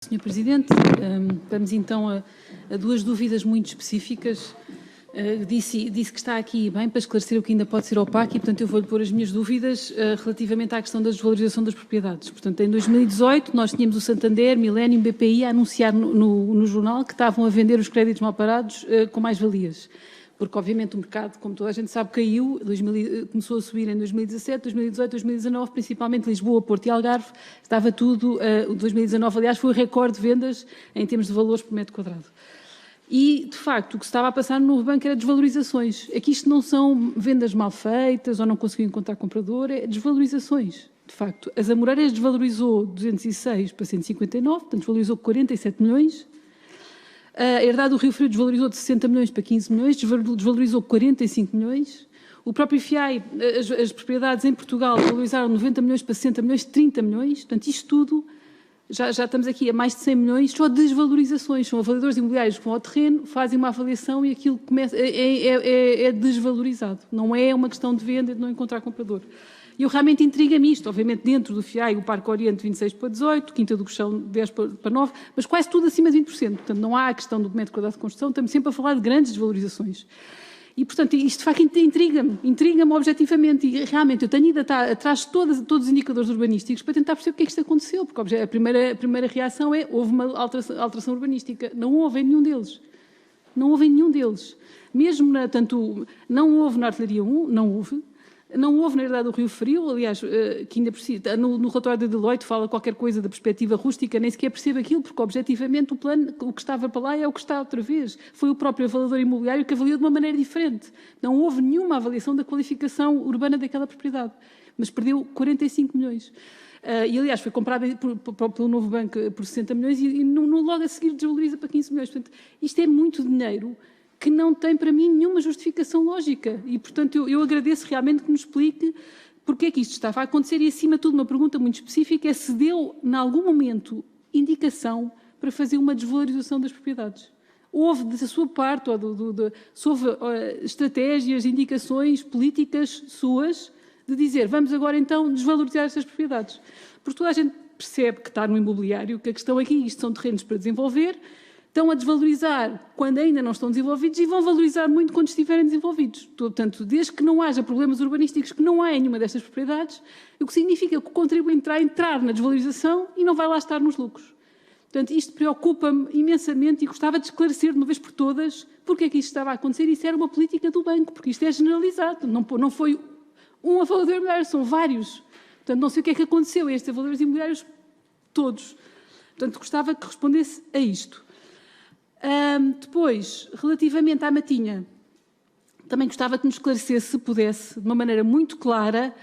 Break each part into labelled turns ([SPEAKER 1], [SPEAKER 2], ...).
[SPEAKER 1] Sr. Presidente, vamos então a duas dúvidas muito específicas. Disse que está aqui bem para esclarecer o que ainda pode ser opaco e, portanto, eu vou-lhe pôr as minhas dúvidas relativamente à questão da desvalorização das propriedades. Portanto, em 2018, nós tínhamos o Santander, Millennium, BPI a anunciar no jornal que estavam a vender os créditos mal parados com mais-valias. Porque, obviamente, o mercado, como toda a gente sabe, caiu, começou a subir em 2017, 2018, 2019, principalmente Lisboa, Porto e Algarve, estava tudo, 2019, aliás, foi o recorde de vendas em termos de valores por metro quadrado. E, de facto, o que se estava a passar no novo banco era desvalorizações. Aqui isto não são vendas mal feitas ou não conseguiu encontrar comprador, é desvalorizações. De facto, as Amoreiras desvalorizou 206 para 159, portanto, desvalorizou 47 milhões. A Herdade do Rio Frio desvalorizou de 60 milhões para 15 milhões, desvalorizou 45 milhões. O próprio FIAI, as propriedades em Portugal desvalorizaram 90 milhões para 60 milhões, 30 milhões. Portanto, isto tudo, já estamos aqui a mais de 100 milhões, só desvalorizações. São avaliadores imobiliários que vão ao terreno, fazem uma avaliação e aquilo é desvalorizado. Não é uma questão de venda e de não encontrar comprador. E eu realmente intriga-me isto, obviamente dentro do FIAI o Parque Oriente 26 para 18, Quinta do Colchão 10 para 9, mas quase tudo acima de 20%. Portanto, não há a questão do metro quadrado de construção, estamos sempre a falar de grandes desvalorizações. E, portanto, isto de facto intriga-me objetivamente e realmente eu tenho ido atrás de todos os indicadores urbanísticos para tentar perceber o que é que isto aconteceu, porque a primeira reação é houve uma alteração urbanística. Não houve em nenhum deles. Não houve em nenhum deles. Mesmo, não houve na Artilharia 1, não houve na Herdade do Rio Frio, aliás, que ainda precisa, no relatório da Deloitte fala qualquer coisa da perspectiva rústica, nem sequer percebe aquilo, porque objetivamente o plano, o que estava para lá é o que está outra vez. Foi o próprio avaliador imobiliário que avaliou de uma maneira diferente. Não houve nenhuma avaliação da qualificação urbana daquela propriedade, mas perdeu 45 milhões. E, aliás, foi comprada pelo novo banco por 60 milhões e logo a seguir desvaloriza para 15 milhões. Portanto, isto é muito dinheiro que não tem para mim nenhuma justificação lógica e, portanto, eu agradeço realmente que nos explique porque é que isto estava a acontecer e, acima de tudo, uma pergunta muito específica é se deu, em algum momento, indicação para fazer uma desvalorização das propriedades. Houve, da sua parte, se houve estratégias, indicações políticas suas de dizer vamos agora, então, desvalorizar estas propriedades. Porque toda a gente percebe que está no imobiliário, que a questão aqui, isto são terrenos para desenvolver, estão a desvalorizar quando ainda não estão desenvolvidos e vão valorizar muito quando estiverem desenvolvidos. Portanto, desde que não haja problemas urbanísticos, que não há em nenhuma destas propriedades, o que significa que o contribuinte vai entrar na desvalorização e não vai lá estar nos lucros. Portanto, isto preocupa-me imensamente e gostava de esclarecer de uma vez por todas porque é que isto estava a acontecer e isso era uma política do banco, porque isto é generalizado. Não foi um avaliador imobiliário, são vários. Portanto, não sei o que é que aconteceu a estes avaliadores imobiliários todos. Portanto, gostava que respondesse a isto. Depois, relativamente à Matinha, também gostava que nos esclarecesse, se pudesse, de uma maneira muito clara,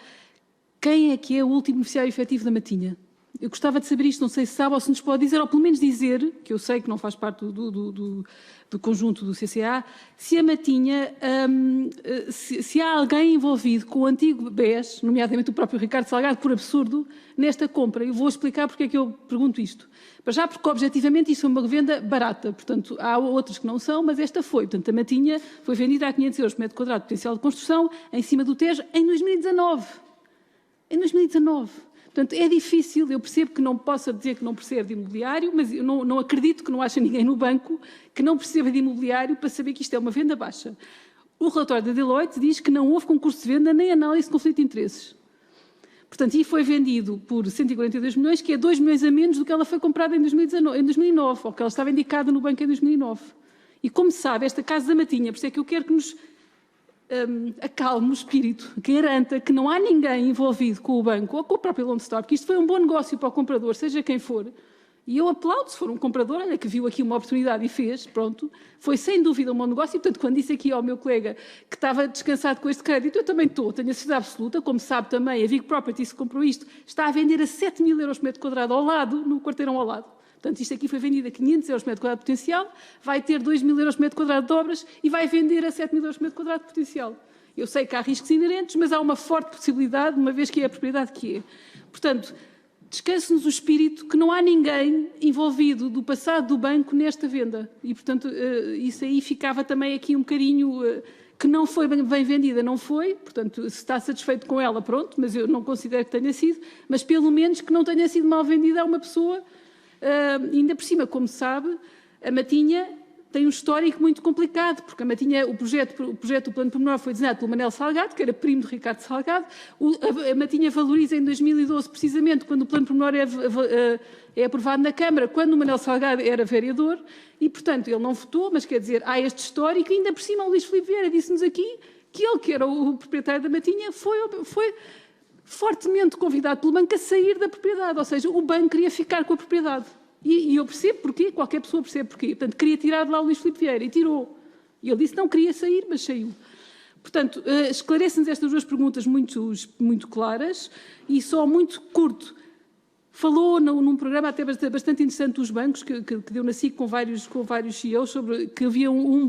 [SPEAKER 1] quem é que é o último beneficiário efetivo da Matinha. Eu gostava de saber isto, não sei se sabe ou se nos pode dizer, ou pelo menos dizer, que eu sei que não faz parte do conjunto do CCA, se a Matinha, se há alguém envolvido com o antigo BES, nomeadamente o próprio Ricardo Salgado, por absurdo, nesta compra. Eu vou explicar porque é que eu pergunto isto. Para já, porque objetivamente isto é uma venda barata, portanto, há outras que não são, mas esta foi. Portanto, a Matinha foi vendida a 500 euros por metro quadrado de potencial de construção, em cima do Tejo, em 2019. Em 2019. Portanto, é difícil, eu percebo que não possa dizer que não percebe de imobiliário, mas eu não acredito que não haja ninguém no banco que não perceba de imobiliário para saber que isto é uma venda baixa. O relatório da Deloitte diz que não houve concurso de venda nem análise de conflito de interesses. Portanto, e foi vendido por 142 milhões, que é 2 milhões a menos do que ela foi comprada em 2009, ou que ela estava indicada no banco em 2009. E como se sabe, esta Casa da Matinha, por isso é que eu quero que nos acalme o espírito, que garanta que não há ninguém envolvido com o banco ou com o próprio Lone Star, porque isto foi um bom negócio para o comprador, seja quem for. E eu aplaudo se for um comprador, olha, que viu aqui uma oportunidade e fez, pronto. Foi sem dúvida um bom negócio e, portanto, quando disse aqui ao meu colega que estava descansado com este crédito, eu também tenho a certeza absoluta, como sabe também, a Vigo Properties que comprou isto, está a vender a 7 mil euros por metro quadrado ao lado, no quarteirão ao lado. Portanto, isto aqui foi vendido a 500 euros por metro quadrado de potencial, vai ter 2 mil euros por metro quadrado de obras e vai vender a 7 mil euros por metro quadrado de potencial. Eu sei que há riscos inerentes, mas há uma forte possibilidade, uma vez que é a propriedade que é. Portanto, descanse-nos o espírito que não há ninguém envolvido do passado do banco nesta venda. E, portanto, isso aí ficava também aqui um bocadinho que não foi bem vendida, não foi. Portanto, se está satisfeito com ela, pronto, mas eu não considero que tenha sido. Mas, pelo menos, que não tenha sido mal vendida a uma pessoa Ainda por cima, como sabe, a Matinha tem um histórico muito complicado, porque a Matinha, o projeto do Plano Pormenor foi desenhado pelo Manel Salgado, que era primo de Ricardo Salgado. A Matinha valoriza em 2012, precisamente, quando o Plano Pormenor é aprovado na Câmara, quando o Manel Salgado era vereador, e, portanto, ele não votou, mas quer dizer, há este histórico, e ainda por cima o Luís Filipe Vieira disse-nos aqui que ele, que era o proprietário da Matinha, foi fortemente convidado pelo banco a sair da propriedade, ou seja, o banco queria ficar com a propriedade. E eu percebo porquê, qualquer pessoa percebe porquê. Portanto, queria tirar de lá o Luís Filipe Vieira e tirou. E ele disse que não queria sair, mas saiu. Portanto, esclarecem-nos estas duas perguntas muito claras e só muito curto. Falou num programa até bastante interessante dos bancos, que deu na SIC com vários CEOs, sobre que havia um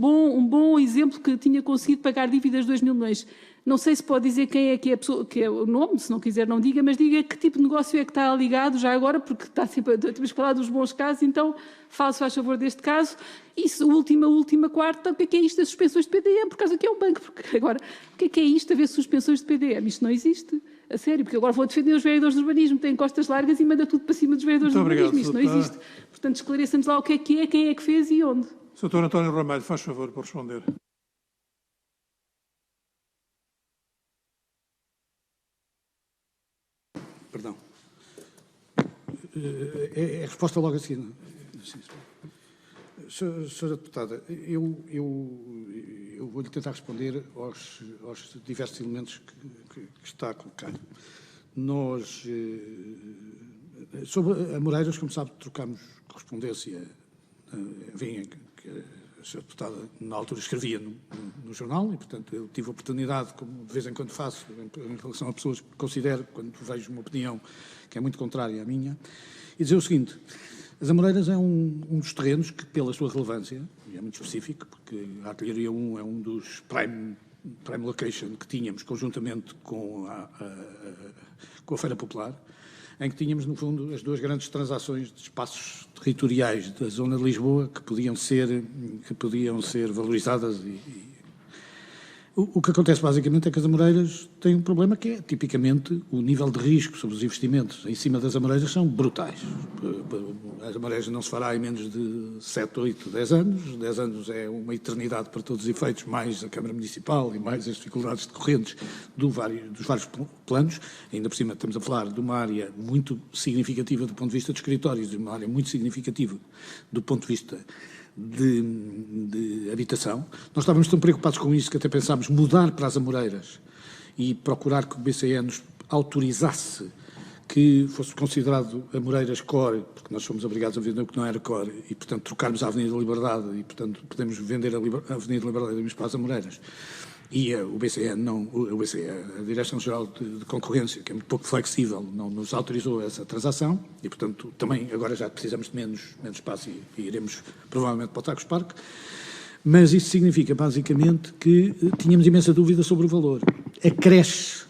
[SPEAKER 1] bom exemplo que tinha conseguido pagar dívidas de 2 mil milhões. Não sei se pode dizer quem é que é a pessoa, que é o nome, se não quiser não diga, mas diga que tipo de negócio é que está ligado já agora, porque está sempre, temos falado dos bons casos, então faz favor deste caso. E a última quarta, o que é isto das suspensões de PDM? Por causa que é um banco, porque agora, o que é isto a ver suspensões de PDM? Isto não existe, a sério, porque agora vou defender os vereadores do urbanismo, têm costas largas e manda tudo para cima dos vereadores do urbanismo, isto não existe. Portanto, esclareça-nos lá o que é, quem é que fez e onde.
[SPEAKER 2] Sr. António Ramalho, faz favor por responder.
[SPEAKER 3] Perdão. É a resposta logo a seguir. Senhora Deputada, eu vou-lhe tentar responder aos diversos elementos que está a colocar. Nós, sobre a Moreiras, como sabe, trocámos correspondência, que a senhora Deputada na altura escrevia no jornal e, portanto, eu tive a oportunidade, como de vez em quando faço, em relação a pessoas que considero, quando vejo uma opinião que é muito contrária à minha, e dizer o seguinte: as Amoreiras é um dos terrenos que, pela sua relevância, e é muito específico, porque a Artilharia 1 é um dos prime location que tínhamos, conjuntamente com a Feira Popular, em que tínhamos, no fundo, as duas grandes transações de espaços territoriais da zona de Lisboa que podiam ser valorizadas. O que acontece basicamente é que as Amoreiras têm um problema que é, tipicamente, o nível de risco sobre os investimentos em cima das Amoreiras são brutais. As Amoreiras não se fará em menos de 7, 8, 10 anos. 10 anos é uma eternidade para todos os efeitos, mais a Câmara Municipal e mais as dificuldades decorrentes dos vários planos. Ainda por cima estamos a falar de uma área muito significativa do ponto de vista de escritórios, de uma área muito significativa do ponto de vista de habitação. Nós estávamos tão preocupados com isso que até pensámos mudar para as Amoreiras e procurar que o BCE nos autorizasse que fosse considerado Amoreiras core, porque nós fomos obrigados a vender o que não era core, e, portanto, trocarmos a Avenida da Liberdade e, portanto, podemos vender a Avenida da Liberdade e irmos para as Amoreiras. E o BCE, a Direção-Geral de Concorrência, que é muito pouco flexível, não nos autorizou essa transação e, portanto, também agora já precisamos de menos espaço e iremos provavelmente para o Tagus Park. Mas isso significa, basicamente, que tínhamos imensa dúvida sobre o valor. Acresce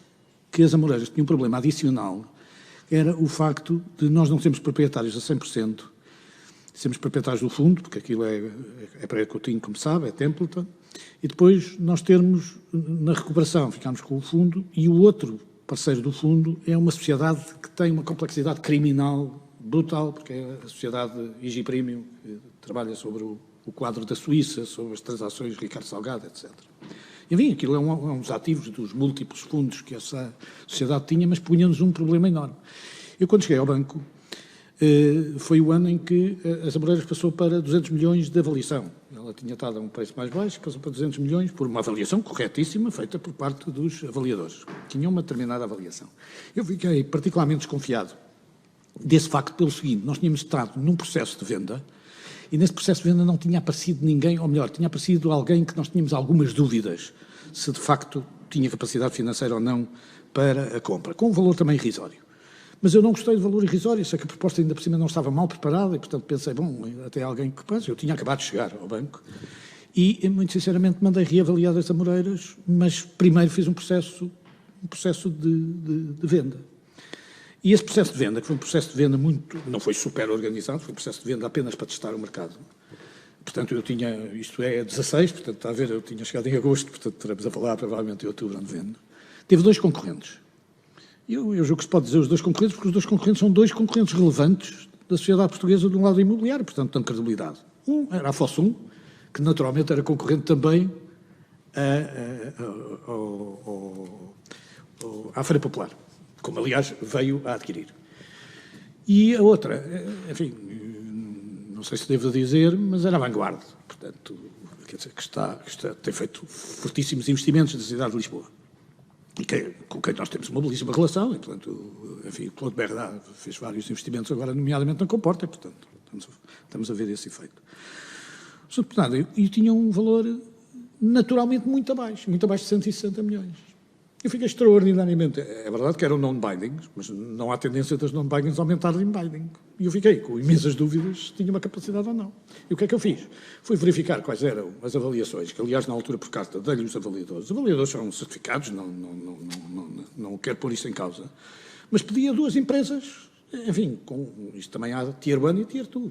[SPEAKER 3] que as Amoreiras tinham um problema adicional, era o facto de nós não sermos proprietários a 100%, sermos proprietários do fundo, porque aquilo é para Coutinho, como sabe, é Templeton, e depois nós termos, na recuperação, ficamos com o fundo, e o outro parceiro do fundo é uma sociedade que tem uma complexidade criminal brutal, porque é a sociedade IG Premium, que trabalha sobre o quadro da Suíça, sobre as transações de Ricardo Salgado, etc. Enfim, aquilo é um dos ativos dos múltiplos fundos que essa sociedade tinha, mas punha-nos um problema enorme. Eu, quando cheguei ao banco, foi o ano em que as Amoreiras passou para 200 milhões de avaliação. Ela tinha estado a um preço mais baixo, passou para 200 milhões por uma avaliação corretíssima, feita por parte dos avaliadores. Tinham uma determinada avaliação. Eu fiquei particularmente desconfiado desse facto pelo seguinte: nós tínhamos estado num processo de venda e nesse processo de venda não tinha aparecido ninguém, ou melhor, tinha aparecido alguém que nós tínhamos algumas dúvidas se de facto tinha capacidade financeira ou não para a compra, com um valor também irrisório. Mas eu não gostei do valor irrisório, sei que a proposta ainda por cima não estava mal preparada e, portanto, pensei, bom, até alguém que pensa, eu tinha acabado de chegar ao banco e, muito sinceramente, mandei reavaliar as Amoreiras, mas primeiro fiz um processo de venda. E esse processo de venda, que foi um processo de venda não foi super organizado, foi um processo de venda apenas para testar o mercado. Portanto, eu tinha, isto é 16, portanto, está a ver, eu tinha chegado em agosto, portanto, estaremos a falar provavelmente em outubro, onde vendo. Teve 2 concorrentes. Eu julgo que se pode dizer os 2 concorrentes, porque os 2 concorrentes são 2 concorrentes relevantes da sociedade portuguesa do lado imobiliário, portanto, tem credibilidade. Um era a Fossum, que naturalmente era concorrente também à Feira Popular, como aliás veio a adquirir. E a outra, enfim, não sei se devo dizer, mas era a Vanguard, portanto, quer dizer, que tem feito fortíssimos investimentos na cidade de Lisboa. E com quem nós temos uma belíssima relação, e, portanto, enfim, o Claude Bernard fez vários investimentos agora, nomeadamente na Comporta, e, portanto, estamos a ver esse efeito. Portanto, e tinha um valor naturalmente muito abaixo de 160 milhões. Eu fiquei extraordinariamente... É verdade que eram non-binding, mas não há tendência das non-bindings a aumentar de in-binding. E eu fiquei com imensas dúvidas se tinha uma capacidade ou não. E o que é que eu fiz? Fui verificar quais eram as avaliações, que aliás na altura por carta dei-lhe os avaliadores. Os avaliadores são certificados, não quero pôr isso em causa. Mas pedi a duas empresas, enfim, isto também há Tier 1 e Tier 2.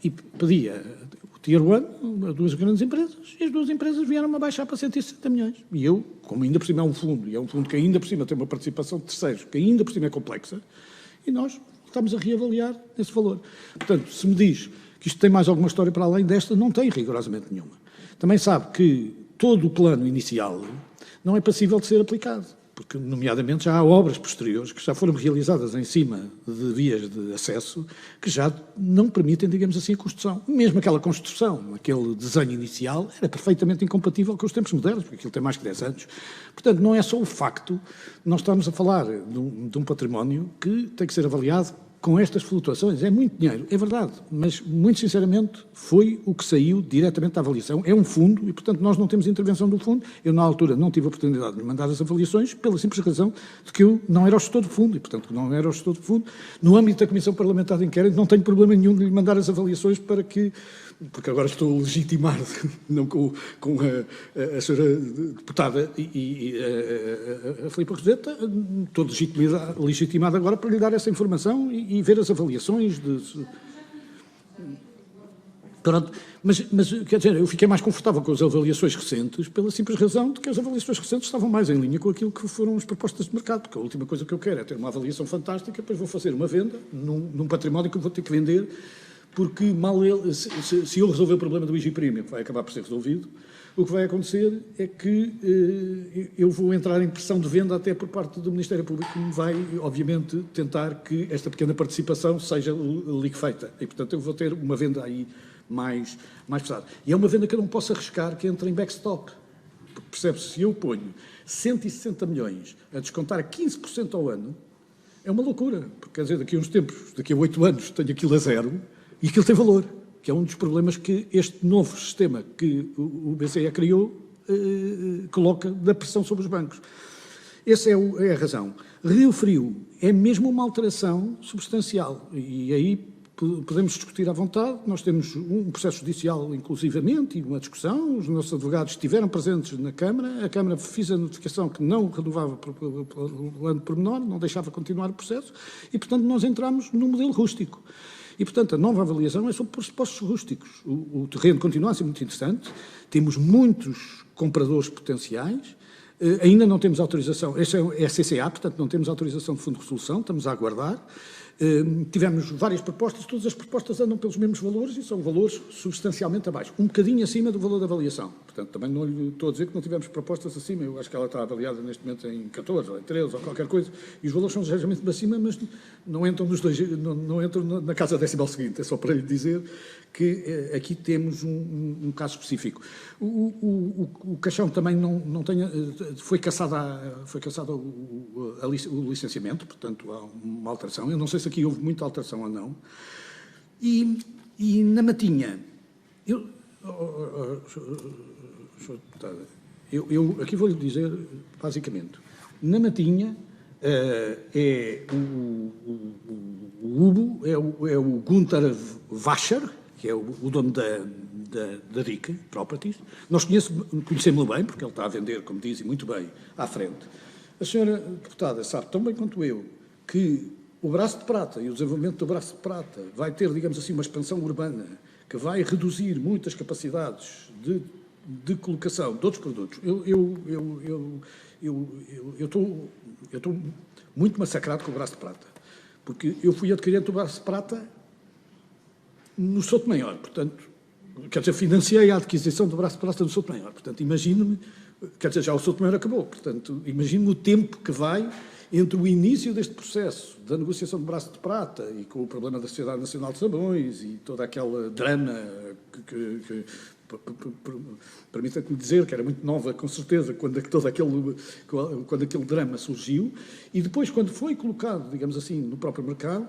[SPEAKER 3] E pedia o Tier 1 a duas grandes empresas, e as duas empresas vieram a baixar para 160 milhões. E eu, como ainda por cima é um fundo, e é um fundo que ainda por cima tem uma participação de terceiros, que ainda por cima é complexa, e nós estamos a reavaliar esse valor. Portanto, se me diz que isto tem mais alguma história para além desta, não tem rigorosamente nenhuma. Também sabe que todo o plano inicial não é passível de ser aplicado, porque, nomeadamente, já há obras posteriores que já foram realizadas em cima de vias de acesso que já não permitem, digamos assim, a construção. Mesmo aquela construção, aquele desenho inicial, era perfeitamente incompatível com os tempos modernos, porque aquilo tem mais que 10 anos. Portanto, não é só o facto, nós estamos a falar de um património que tem que ser avaliado com estas flutuações. É muito dinheiro, é verdade, mas, muito sinceramente, foi o que saiu diretamente da avaliação. É um fundo e, portanto, nós não temos intervenção do fundo. Eu, na altura, não tive a oportunidade de lhe mandar as avaliações pela simples razão de que eu não era o gestor do fundo e, portanto, não era o gestor do fundo. No âmbito da Comissão Parlamentar de Inquérito, não tenho problema nenhum de lhe mandar as avaliações para que... Porque agora estou legitimado, não com a senhora deputada e a Filipe Roseta, estou legitimado agora para lhe dar essa informação e ver as avaliações de... Pronto, mas, quer dizer, eu fiquei mais confortável com as avaliações recentes pela simples razão de que as avaliações recentes estavam mais em linha com aquilo que foram as propostas de mercado, porque a última coisa que eu quero é ter uma avaliação fantástica, depois vou fazer uma venda num património que eu vou ter que vender, porque se eu resolver o problema do IG Premium, que vai acabar por ser resolvido, o que vai acontecer é que eu vou entrar em pressão de venda até por parte do Ministério Público, que me vai, obviamente, tentar que esta pequena participação seja liquefeita. E, portanto, eu vou ter uma venda aí mais pesada. E é uma venda que eu não posso arriscar que entre em backstop. Porque, percebe-se, se eu ponho 160 milhões a descontar a 15% ao ano, é uma loucura. Porque, quer dizer, daqui a uns tempos, daqui a 8 anos, tenho aquilo a zero e aquilo tem valor. Que é um dos problemas que este novo sistema que o BCE criou coloca da pressão sobre os bancos. Essa é a razão. Rio Frio é mesmo uma alteração substancial e aí podemos discutir à vontade. Nós temos um processo judicial inclusivamente e uma discussão. Os nossos advogados estiveram presentes na Câmara. A Câmara fez a notificação que não renovava pelo ano pormenor, não deixava continuar o processo e, portanto, nós entramos num modelo rústico. E, portanto, a nova avaliação é sobre pressupostos rústicos. O terreno continua a ser muito interessante, temos muitos compradores potenciais, ainda não temos autorização, esta é a CCA, portanto não temos autorização de fundo de resolução, estamos a aguardar. Tivemos várias propostas, todas as propostas andam pelos mesmos valores e são valores substancialmente abaixo, um bocadinho acima do valor da avaliação. Portanto, também não lhe estou a dizer que não tivemos propostas acima, eu acho que ela está avaliada neste momento em 14 ou em 13 ou qualquer coisa, e os valores são ligeiramente acima, mas não entram nos dois, não entram na casa decimal seguinte, é só para lhe dizer que aqui temos um caso específico. O caixão também não tem, foi cassado o licenciamento, portanto há uma alteração, eu não sei se aqui houve muita alteração ou não, e na Matinha, eu aqui vou-lhe dizer basicamente, na Matinha o Hugo é o Gunther Wascher, que é o dono da DIC Properties. Nós conhecemos-lo bem, porque ele está a vender, como dizem, muito bem, à frente. A senhora deputada sabe tão bem quanto eu que o Braço de Prata e o desenvolvimento do Braço de Prata vai ter, digamos assim, uma expansão urbana que vai reduzir muitas capacidades de colocação de outros produtos. Eu estou muito massacrado com o Braço de Prata, Porque eu fui adquirente do Braço de Prata no Souto Maior, portanto, quer dizer, financiei a adquisição do Braço de Prata no Souto Maior, portanto, imagino-me, quer dizer, já o Souto Maior acabou, portanto, imagino-me o tempo que vai entre o início deste processo da negociação do Braço de Prata e com o problema da Sociedade Nacional de Sabões e toda aquela drama que permita-me dizer que era muito nova, com certeza, quando aquele drama surgiu, e depois, quando foi colocado, digamos assim, no próprio mercado,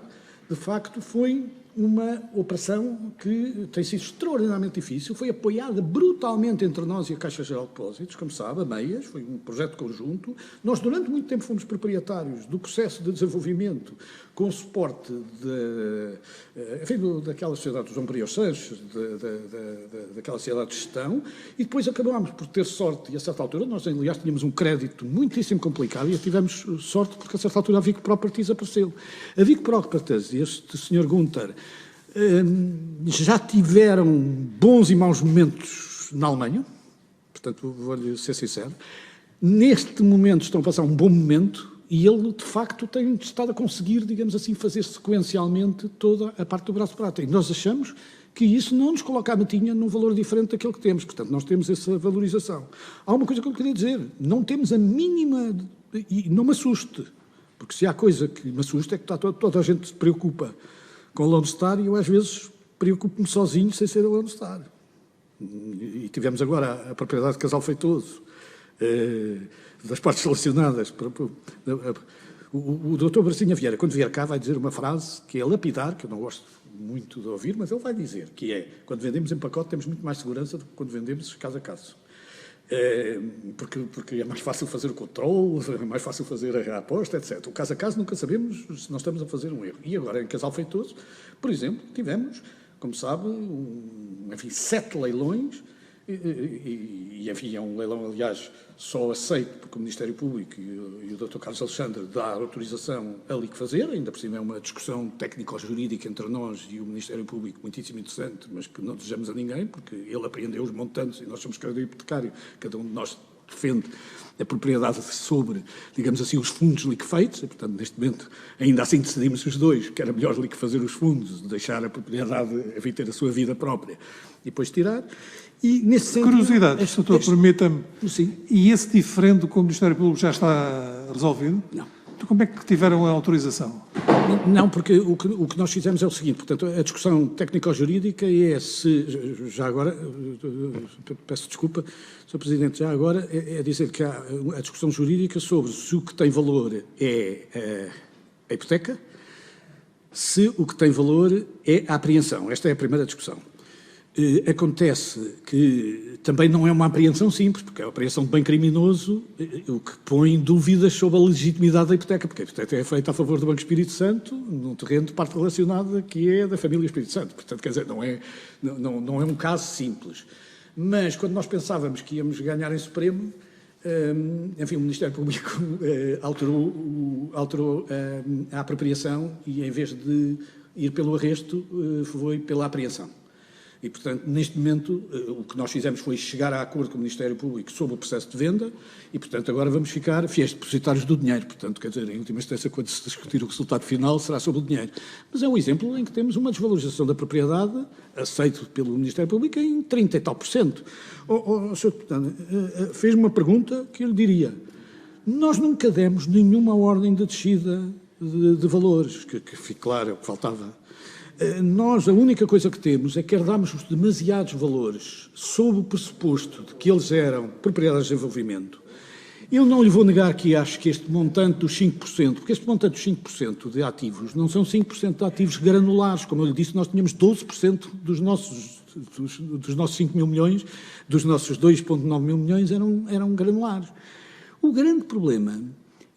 [SPEAKER 3] de facto foi uma operação que tem sido extraordinariamente difícil, foi apoiada brutalmente entre nós e a Caixa Geral de Depósitos, como sabe, a meias, foi um projeto conjunto. Nós, durante muito tempo, fomos proprietários do processo de desenvolvimento com o suporte daquela sociedade do João Maria Sanches, daquela sociedade de gestão, e depois acabámos por ter sorte, e a certa altura, nós, aliás, tínhamos um crédito muitíssimo complicado, e tivemos sorte porque, a certa altura, a Vic Properties apareceu. A Vic Properties, este Sr. Gunther, já tiveram bons e maus momentos na Alemanha, portanto, vou-lhe ser sincero. Neste momento estão a passar um bom momento e ele, de facto, tem estado a conseguir, digamos assim, fazer sequencialmente toda a parte do Braço de Prata. E nós achamos que isso não nos coloca a matinha num valor diferente daquele que temos. Portanto, nós temos essa valorização. Há uma coisa que eu queria dizer. Não temos a mínima... E não me assuste, porque se há coisa que me assusta é que toda a gente se preocupa com o Lone Star e eu, às vezes, preocupo-me sozinho sem ser o Lone Star. E tivemos agora a propriedade de Casal Feitoso, das partes relacionadas. O Dr. Bracinha Vieira, quando vier cá, vai dizer uma frase que é lapidar, que eu não gosto muito de ouvir, mas ele vai dizer, que é, quando vendemos em pacote temos muito mais segurança do que quando vendemos caso a caso. Porque é mais fácil fazer o controle, é mais fácil fazer a aposta, etc. O caso a caso nunca sabemos se nós estamos a fazer um erro. E agora, em Casal Feitoso, por exemplo, tivemos, como sabe, 7 leilões, e havia um leilão, aliás, só aceito porque o Ministério Público e o Dr. Carlos Alexandre dá autorização ali que fazer, ainda por cima é uma discussão técnico-jurídica entre nós e o Ministério Público muitíssimo interessante, mas que não desejamos a ninguém, porque ele apreendeu os montantes e nós somos crédito hipotecário, cada um de nós defende a propriedade sobre, digamos assim, os fundos liquefeitos, e, portanto, neste momento, ainda assim decidimos os dois que era melhor liquefazer os fundos, deixar a propriedade a vir ter a sua vida própria e depois tirar. E, nesse sentido,
[SPEAKER 2] curiosidade, doutor, permita-me.
[SPEAKER 3] Sim.
[SPEAKER 2] E esse diferendo com o Ministério Público já está resolvido?
[SPEAKER 3] Não.
[SPEAKER 2] Então como é que tiveram a autorização?
[SPEAKER 3] Não, porque o que nós fizemos é o seguinte, portanto, a discussão técnico-jurídica é se, já agora, peço desculpa, Sr. Presidente, já agora é dizer que há a discussão jurídica sobre se o que tem valor é a hipoteca, se o que tem valor é a apreensão. Esta é a primeira discussão. Acontece que também não é uma apreensão simples, porque é uma apreensão de bem criminoso, o que põe dúvidas sobre a legitimidade da hipoteca, porque a hipoteca é feita a favor do Banco Espírito Santo, num terreno de parte relacionada que é da família Espírito Santo. Portanto, quer dizer, não é um caso simples. Mas, quando nós pensávamos que íamos ganhar em Supremo, enfim, o Ministério Público alterou a apropriação e, em vez de ir pelo arresto, foi pela apreensão. E, portanto, neste momento, o que nós fizemos foi chegar a acordo com o Ministério Público sobre o processo de venda e, portanto, agora vamos ficar fiéis depositários do dinheiro. Portanto, quer dizer, em última instância, quando se discutir o resultado final, será sobre o dinheiro. Mas é um exemplo em que temos uma desvalorização da propriedade, aceito pelo Ministério Público, em 30 e tal %. Sr. Deputado, fez-me uma pergunta que eu lhe diria. Nós nunca demos nenhuma ordem de descida de valores, que fique claro, é o que faltava. Nós, a única coisa que temos é que herdamos os demasiados valores sob o pressuposto de que eles eram propriedades de desenvolvimento. Eu não lhe vou negar que acho que este montante dos 5%, porque este montante dos 5% de ativos não são 5% de ativos granulares, como eu lhe disse, nós tínhamos 12% dos nossos 5 mil milhões, dos nossos 2,9 mil milhões eram granulares. O grande problema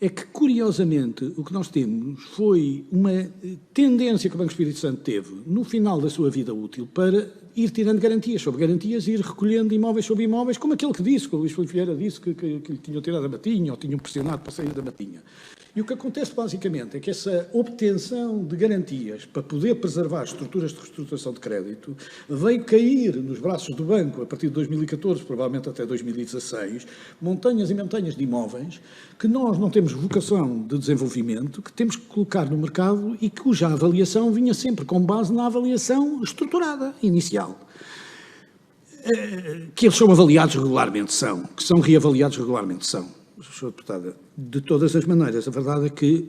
[SPEAKER 3] é que, curiosamente, o que nós temos foi uma tendência que o Banco Espírito Santo teve, no final da sua vida útil, para ir tirando garantias sobre garantias e ir recolhendo imóveis sobre imóveis, como aquele que disse, que o Luís Filipe Vieira disse que lhe tinham tirado a matinha ou tinham pressionado para sair da matinha. E o que acontece basicamente é que essa obtenção de garantias para poder preservar estruturas de reestruturação de crédito veio cair nos braços do banco a partir de 2014, provavelmente até 2016, montanhas e montanhas de imóveis que nós não temos vocação de desenvolvimento, que temos que colocar no mercado e cuja avaliação vinha sempre com base na avaliação estruturada, inicial. Que eles são avaliados regularmente, que são reavaliados regularmente, Sra. Deputada, de todas as maneiras, a verdade é que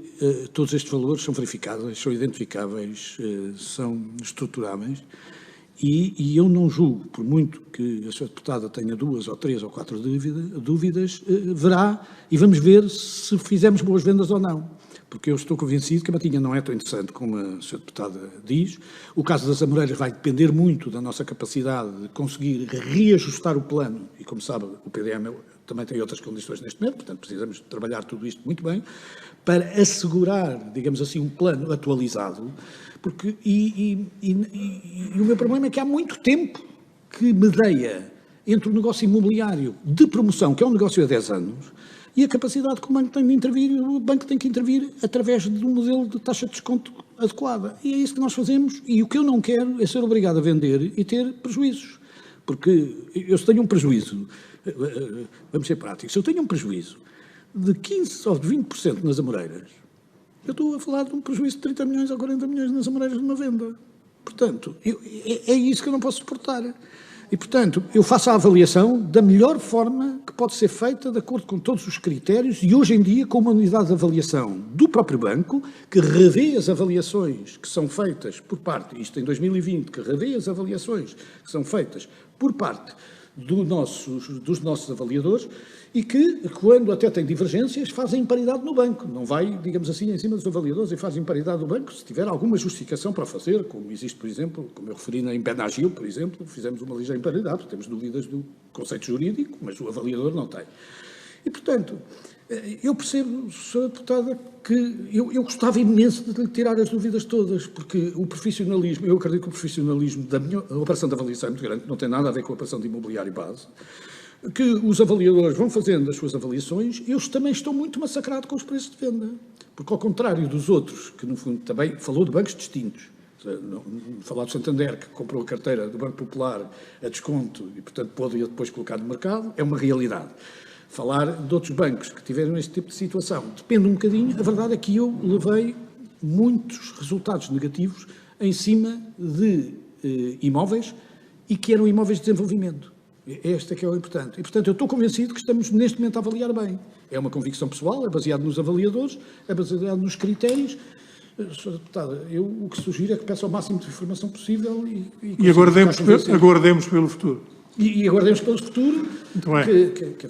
[SPEAKER 3] todos estes valores são verificáveis, são identificáveis, são estruturáveis e eu não julgo, por muito que a Sra. Deputada tenha 2 ou 3 ou 4 dúvidas, verá e vamos ver se fizemos boas vendas ou não. Porque eu estou convencido que a matinha não é tão interessante como a Sra. Deputada diz. O caso das Amoreiras vai depender muito da nossa capacidade de conseguir reajustar o plano, e como sabe, o PDM também tem outras condições neste momento, portanto precisamos trabalhar tudo isto muito bem, para assegurar, digamos assim, um plano atualizado, porque, e o meu problema é que há muito tempo que medeia entre o negócio imobiliário de promoção, que é um negócio há 10 anos, e a capacidade que o banco tem de intervir, o banco tem que intervir através de um modelo de taxa de desconto adequada. E é isso que nós fazemos, e o que eu não quero é ser obrigado a vender e ter prejuízos. Porque eu se tenho um prejuízo, vamos ser práticos, se eu tenho um prejuízo de 15% ou de 20% nas Amoreiras, eu estou a falar de um prejuízo de 30 milhões ou 40 milhões nas Amoreiras de uma venda. Portanto, é isso que eu não posso suportar. E, portanto, eu faço a avaliação da melhor forma que pode ser feita, de acordo com todos os critérios, e hoje em dia com uma unidade de avaliação do próprio banco, que revê as avaliações que são feitas por parte, isto em 2020, que revê as avaliações que são feitas por parte dos nossos avaliadores e que, quando até tem divergências, fazem paridade no banco. Não vai, digamos assim, em cima dos avaliadores e fazem paridade no banco se tiver alguma justificação para fazer, como existe, por exemplo, como eu referi em Benagil, por exemplo, fizemos uma ligeira paridade, porque temos dúvidas do conceito jurídico, mas o avaliador não tem. E, portanto, eu percebo, Sra. Deputada, que eu gostava imenso de lhe tirar as dúvidas todas, porque o profissionalismo, eu acredito que o profissionalismo da minha operação de avaliação é muito grande, não tem nada a ver com a operação de imobiliário base, que os avaliadores vão fazendo as suas avaliações, eles também estão muito massacrados com os preços de venda, porque ao contrário dos outros, que no fundo também falou de bancos distintos, falar do Santander, que comprou a carteira do Banco Popular a desconto e, portanto, pôde depois colocar no mercado, é uma realidade. Falar de outros bancos que tiveram este tipo de situação depende um bocadinho. A verdade é que eu levei muitos resultados negativos em cima de imóveis e que eram imóveis de desenvolvimento. Este é que é o importante. E, portanto, eu estou convencido que estamos neste momento a avaliar bem. É uma convicção pessoal, é baseado nos avaliadores, é baseado nos critérios. Sra. Deputada, eu o que sugiro é que peça o máximo de informação possível
[SPEAKER 2] e aguardemos pelo futuro.
[SPEAKER 3] E aguardemos pelo futuro.
[SPEAKER 2] Muito bem.
[SPEAKER 3] Que